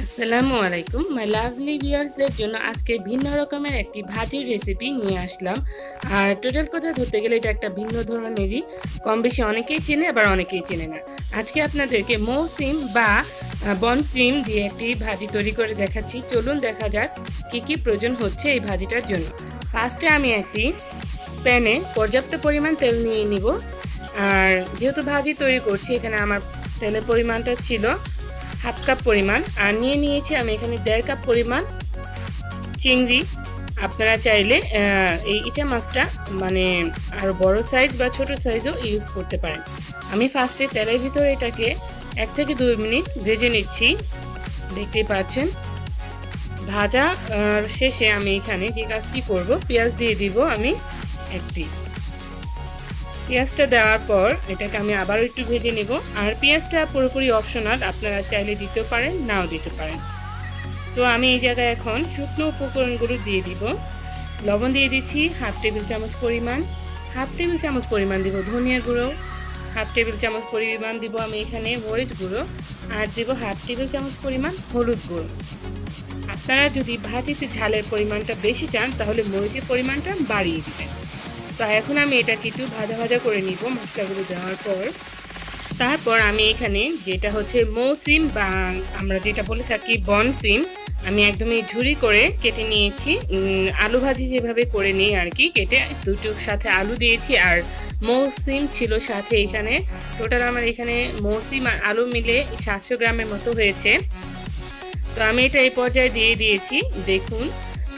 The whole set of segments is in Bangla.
আসসালামুয়ালাইকুম মাই লাভলি ভিউয়ার্সদের জন্য আজকে ভিন্ন রকমের একটি ভাজির রেসিপি নিয়ে আসলাম। আর টোটাল কথা ধরতে গেলে এটা একটা ভিন্ন ধরনেরই, কম বেশি অনেকেই চেনে আবার অনেকেই চেনে না। আজকে আপনাদেরকে মৌসিম বা বনসিম দিয়ে একটি ভাজি তৈরি করে দেখাচ্ছি। চলুন দেখা যাক কী কী প্রয়োজন হচ্ছে এই ভাজিটার জন্য। ফার্স্টে আমি একটি প্যানে পর্যাপ্ত পরিমাণ তেল নিয়ে নিব। আর যেহেতু ভাজি তৈরি করছি, এখানে আমার তেলের পরিমাণটা ছিল হাফ কাপ পরিমাণ, আর নিয়েছি আমি এখানে 1.5 কাপ পরিমাণ চিংড়ি। আপনারা চাইলে এই ইচা মাছটা মানে আরও বড় সাইজ বা ছোট সাইজও ইউজ করতে পারেন। আমি ফার্স্টে তেলের ভিতরে এটাকে 1 থেকে 2 মিনিট ভেজে নিচ্ছি। দেখতেই পাচ্ছেন ভাজা শেষে আমি এখানে যে কাজটি করব, পেঁয়াজ দিয়ে দিব আমি একটি। পেঁয়াজটা দেওয়ার পর এটাকে আমি আবারও একটু ভেজে নেব। আর পেঁয়াজটা পুরোপুরি অপশনাল, আপনারা চাইলে দিতেও পারেন নাও দিতে পারেন। তো আমি এই জায়গায় এখন শুকনো উপকরণগুলো দিয়ে দিব। লবণ দিয়ে দিচ্ছি হাফ টেবিল চামচ পরিমাণ দিব ধনিয়া গুঁড়ো, হাফ টেবিল চামচ পরিমাণ দিব আমি এখানে মরিচ গুঁড়ো, আর দিব হাফ টেবিল চামচ পরিমাণ হলুদ গুঁড়ো। আপনারা যদি ভাজিতে ঝালের পরিমাণটা বেশি চান তাহলে মরিচের পরিমাণটা বাড়িয়ে দিবেন। তো এখন আমি এটাকে একটু ভাজা করে নিব মশলাগুলো দেওয়ার পর। তারপর আমি এখানে যেটা হচ্ছে মৌসিম বা আমরা যেটা বলে থাকি বনসিম, আমি একদমই ঝুরি করে কেটে নিয়েছি। আলু ভাজি যেভাবে করে নিই আর কি, কেটে দুটোর সাথে আলু দিয়েছি আর মৌসিম ছিল সাথে। এখানে টোটাল আমার এখানে মৌসিম আর আলু মিলে 700 গ্রামের মতো হয়েছে। তো আমি এটা এই পর্যায়ে দিয়ে দিয়েছি, দেখুন।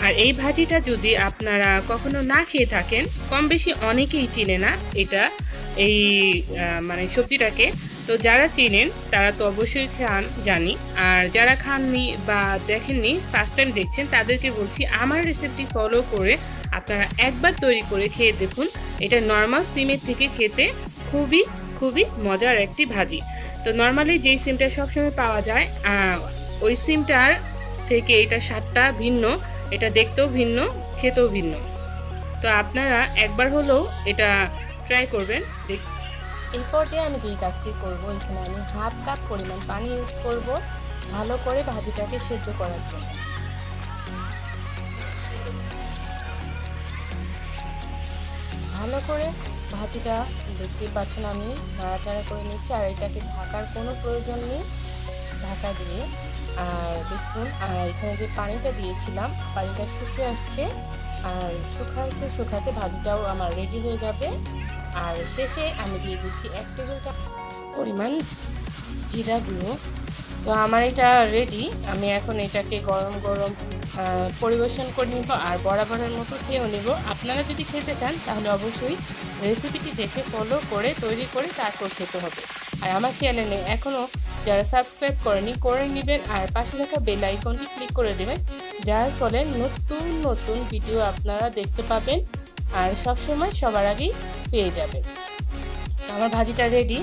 আর এই ভাজিটা যদি আপনারা কখনো না খেয়ে থাকেন, কম বেশি অনেকেই চিনে না এটা, এই মানে সবজিটাকে। তো যারা চিনেন তারা তো অবশ্যই খান জানি, আর যারা খাননি বা দেখেননি ফার্স্ট টাইম দেখছেন তাদেরকে বলছি আমার রেসিপি ফলো করে আপনারা একবার তৈরি করে খেয়ে দেখুন। এটা নর্মাল সিমের থেকে খেতে খুবই মজার একটি ভাজি। তো নর্মালি যেই সিমটা সবসময় পাওয়া যায় ওই সিমটার থেকে এটা স্বাদটা ভিন্ন, এটা দেখতেও ভিন্ন, খেতেও ভিন্ন। তো আপনারা একবার হলেও এটা ট্রাই করবেন। এই পর্যায়ে আমি যেই কাজটি করব, এখানে আমি হাফ কাপ পরিমাণ পানি ইউজ করব ভালো করে ভাজিটাকে সেদ্ধ করার জন্য। ভালো করে ভাজিটা দেখতেই পাচ্ছেন আমি নাড়াচাড়া করে নিচ্ছি। আর এটাকে ঢাকার কোনো প্রয়োজন নেই, ঢাকা দিয়ে। আর দেখুন, আর এখানে যে পানিটা দিয়েছিলাম পানিটা শুকিয়ে আসছে, আর শুকাতে ভাজিটাও আমার রেডি হয়ে যাবে। আর শেষে আমি দিয়ে দিচ্ছি 1 টেবিল চামচ পরিমাণ জিরা গুঁড়ো। তো আমার এটা রেডি। আমি এখন এটাকে গরম পরিবেশন করে নিব আর বরাবরের মতো খেয়েও নেব। আপনারা যদি খেতে চান তাহলে অবশ্যই রেসিপিটি দেখে ফলো করে তৈরি করে তারপর খেতে হবে। আর আমার চ্যানেলে এখনও যারা সাবস্ক্রাইব করে নেবেন, আর পাশে থাকা বেল আইকনটি ক্লিক করে দেবেন, যার ফলে নতুন ভিডিও আপনারা দেখতে পাবেন আর সবসময় সবার আগেই পেয়ে যাবেন। আমার ভাজিটা রেডি,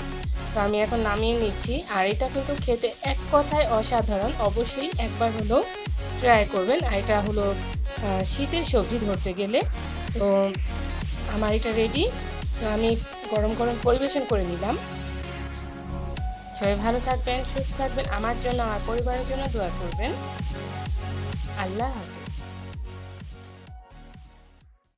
তো আমি এখন নামিয়ে নিচ্ছি। আর এটা কিন্তু খেতে এক কথায় অসাধারণ, অবশ্যই একবার হলেও ট্রাই করবেন। আর এটা হলো শীতের সবজি ধরতে গেলে। তো আমার এটা রেডি, তো আমি গরম পরিবেশন করে নিলাম। সবাই ভালো থাকবেন, সুস্থ থাকবেন, আমার জন্য আমার পরিবারের জন্য দোয়া করবেন। আল্লাহ হাফেজ।